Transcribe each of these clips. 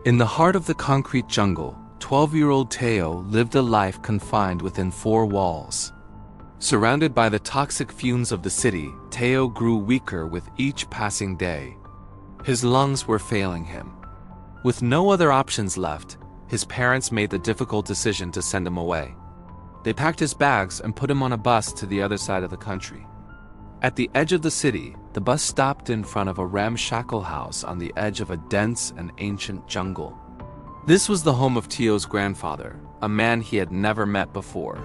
In the heart of the concrete jungle, 12-year-old Teo lived a life confined within four walls. Surrounded by the toxic fumes of the city, Teo grew weaker with each passing day. His lungs were failing him. With no other options left, his parents made the difficult decision to send him away. They packed his bags and put him on a bus to the other side of the country. At the edge of the city, the bus stopped in front of a ramshackle house on the edge of a dense and ancient jungle. This was the home of Teo's grandfather, a man he had never met before.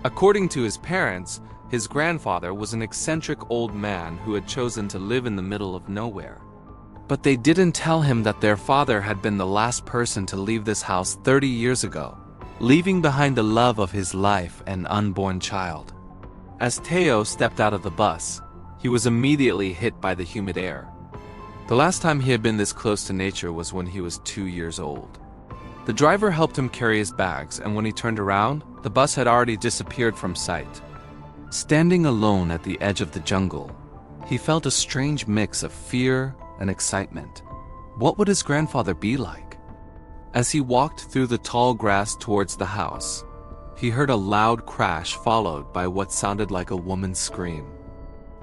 According to his parents, his grandfather was an eccentric old man who had chosen to live in the middle of nowhere. But they didn't tell him that their father had been the last person to leave this house 30 years ago, leaving behind the love of his life and unborn child. As Teo stepped out of the bus, he was immediately hit by the humid air. The last time he had been this close to nature was when he was 2 years old. The driver helped him carry his bags, and when he turned around, the bus had already disappeared from sight. Standing alone at the edge of the jungle, he felt a strange mix of fear and excitement. What would his grandfather be like? As he walked through the tall grass towards the house, he heard a loud crash followed by what sounded like a woman's scream.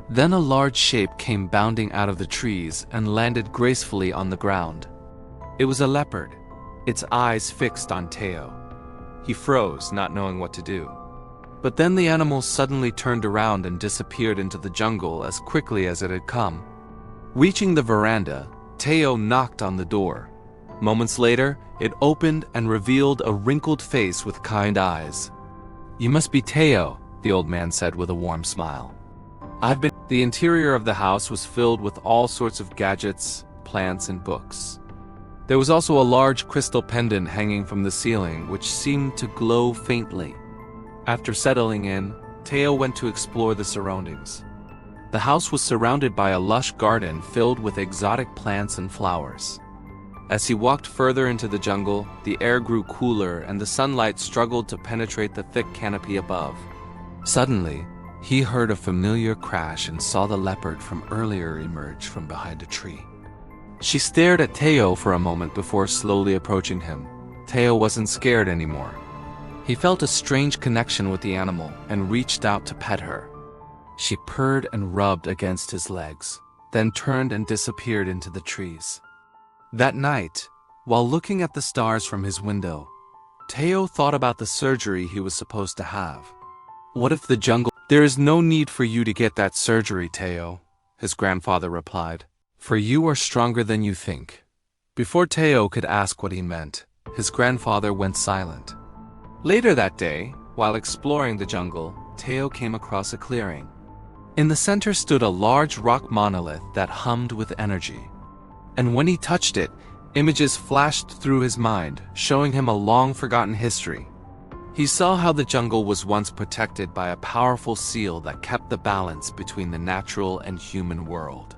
Then a large shape came bounding out of the trees and landed gracefully on the ground. It was a leopard, its eyes fixed on Teo. He froze, not knowing what to do. But then the animal suddenly turned around and disappeared into the jungle as quickly as it had come. Reaching the veranda, Teo knocked on the door. Moments later, it opened and revealed a wrinkled face with kind eyes. "You must be Teo," the old man said with a warm smile. The interior of the house was filled with all sorts of gadgets, plants, and books. There was also a large crystal pendant hanging from the ceiling, which seemed to glow faintly. After settling in, Teo went to explore the surroundings. The house was surrounded by a lush garden filled with exotic plants and flowers. As he walked further into the jungle, the air grew cooler and the sunlight struggled to penetrate the thick canopy above. Suddenly, he heard a familiar crash and saw the leopard from earlier emerge from behind a tree. She stared at Teo for a moment before slowly approaching him. Teo wasn't scared anymore. He felt a strange connection with the animal and reached out to pet her. She purred and rubbed against his legs, then turned and disappeared into the trees. That night, while looking at the stars from his window, Teo thought about the surgery he was supposed to have. What if the jungle— "There is no need for you to get that surgery, Teo," his grandfather replied, "for you are stronger than you think." Before Teo could ask what he meant, his grandfather went silent. Later that day, while exploring the jungle, Teo came across a clearing. In the center stood a large rock monolith that hummed with energy. And when he touched it, images flashed through his mind, showing him a long-forgotten history. He saw how the jungle was once protected by a powerful seal that kept the balance between the natural and human world.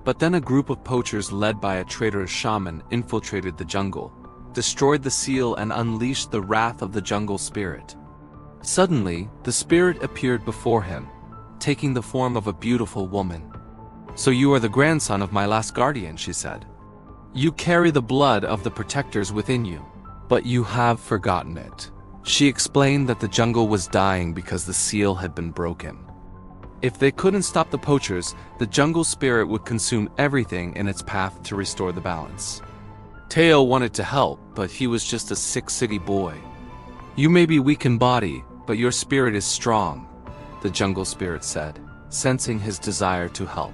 But then a group of poachers led by a traitorous shaman infiltrated the jungle, destroyed the seal, and unleashed the wrath of the jungle spirit. Suddenly, the spirit appeared before him, taking the form of a beautiful woman. "So you are the grandson of my last guardian," she said. "You carry the blood of the protectors within you, but you have forgotten it." She explained that the jungle was dying because the seal had been broken. If they couldn't stop the poachers, the jungle spirit would consume everything in its path to restore the balance. Teo wanted to help, but he was just a sick city boy. "You may be weak in body, but your spirit is strong," the jungle spirit said, sensing his desire to help.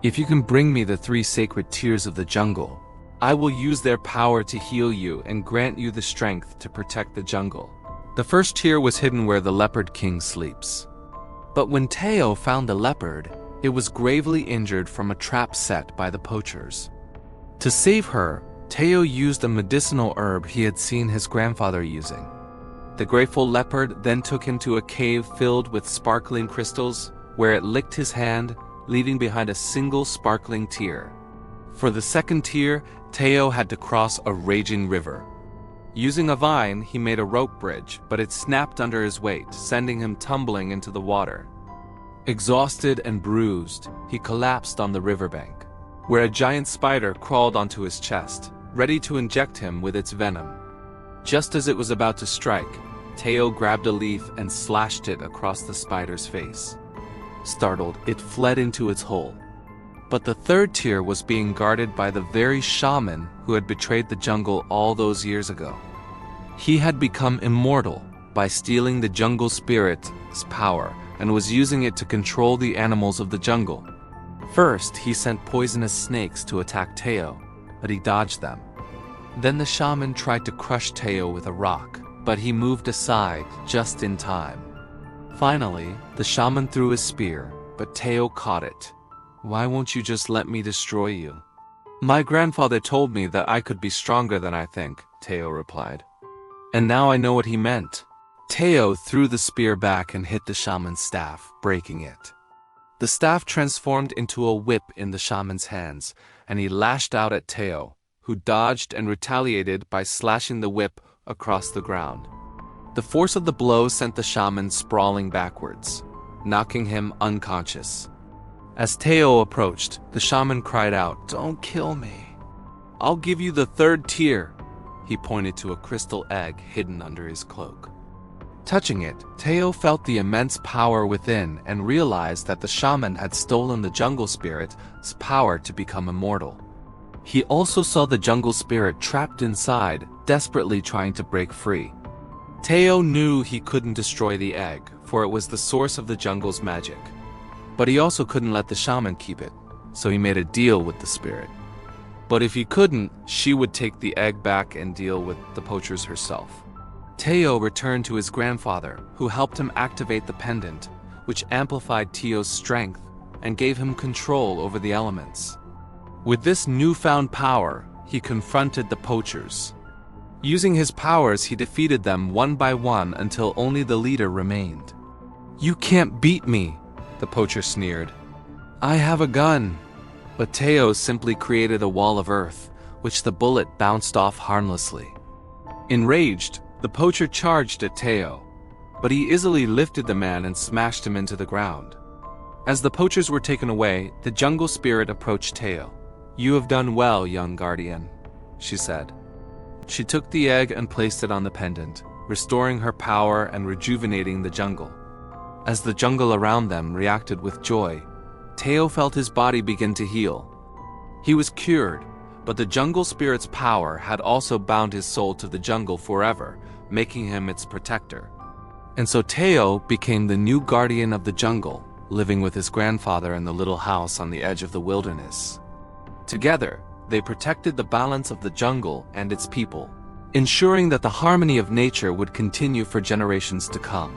"If you can bring me the 3 sacred tears of the jungle, I will use their power to heal you and grant you the strength to protect the jungle." The first tear was hidden where the leopard king sleeps. But when Teo found the leopard, it was gravely injured from a trap set by the poachers. To save her, Teo used a medicinal herb he had seen his grandfather using. The grateful leopard then took him to a cave filled with sparkling crystals, where it licked his hand, leaving behind a single sparkling tear. For the second tear, Teo had to cross a raging river. Using a vine, he made a rope bridge, but it snapped under his weight, sending him tumbling into the water. Exhausted and bruised, he collapsed on the riverbank, where a giant spider crawled onto his chest. ready to inject him with its venom. Just as it was about to strike, Teo grabbed a leaf and slashed it across the spider's face. Startled, it fled into its hole. But the third tier was being guarded by the very shaman who had betrayed the jungle all those years ago. He had become immortal by stealing the jungle spirit's power and was using it to control the animals of the jungle. First, he sent poisonous snakes to attack Teo, but he dodged them. Then the shaman tried to crush Teo with a rock, but he moved aside just in time. Finally, the shaman threw his spear, but Teo caught it. "Why won't you just let me destroy you?" "My grandfather told me that I could be stronger than I think," Teo replied. "And now I know what he meant." Teo threw the spear back and hit the shaman's staff, breaking it. The staff transformed into a whip in the shaman's hands, and he lashed out at Teo, who dodged and retaliated by slashing the whip across the ground. The force of the blow sent the shaman sprawling backwards, knocking him unconscious. As Teo approached, the shaman cried out, "Don't kill me. I'll give you the third tier." He pointed to a crystal egg hidden under his cloak. Touching it, Teo felt the immense power within and realized that the shaman had stolen the jungle spirit's power to become immortal. He also saw the jungle spirit trapped inside, desperately trying to break free. Teo knew he couldn't destroy the egg, for it was the source of the jungle's magic. But he also couldn't let the shaman keep it, so he made a deal with the spirit. But if he couldn't, she would take the egg back and deal with the poachers herself. Teo returned to his grandfather, who helped him activate the pendant, which amplified Teo's strength and gave him control over the elements. With this newfound power, he confronted the poachers. Using his powers, he defeated them one by one until only the leader remained. "You can't beat me," the poacher sneered. "I have a gun." But Teo simply created a wall of earth, which the bullet bounced off harmlessly. Enraged, the poacher charged at Teo, but he easily lifted the man and smashed him into the ground. As the poachers were taken away, the jungle spirit approached Teo. "You have done well, young guardian," she said. She took the egg and placed it on the pendant, restoring her power and rejuvenating the jungle. As the jungle around them reacted with joy, Teo felt his body begin to heal. He was cured, but the jungle spirit's power had also bound his soul to the jungle forever, making him its protector. And so Teo became the new guardian of the jungle, living with his grandfather in the little house on the edge of the wilderness. Together, they protected the balance of the jungle and its people, ensuring that the harmony of nature would continue for generations to come.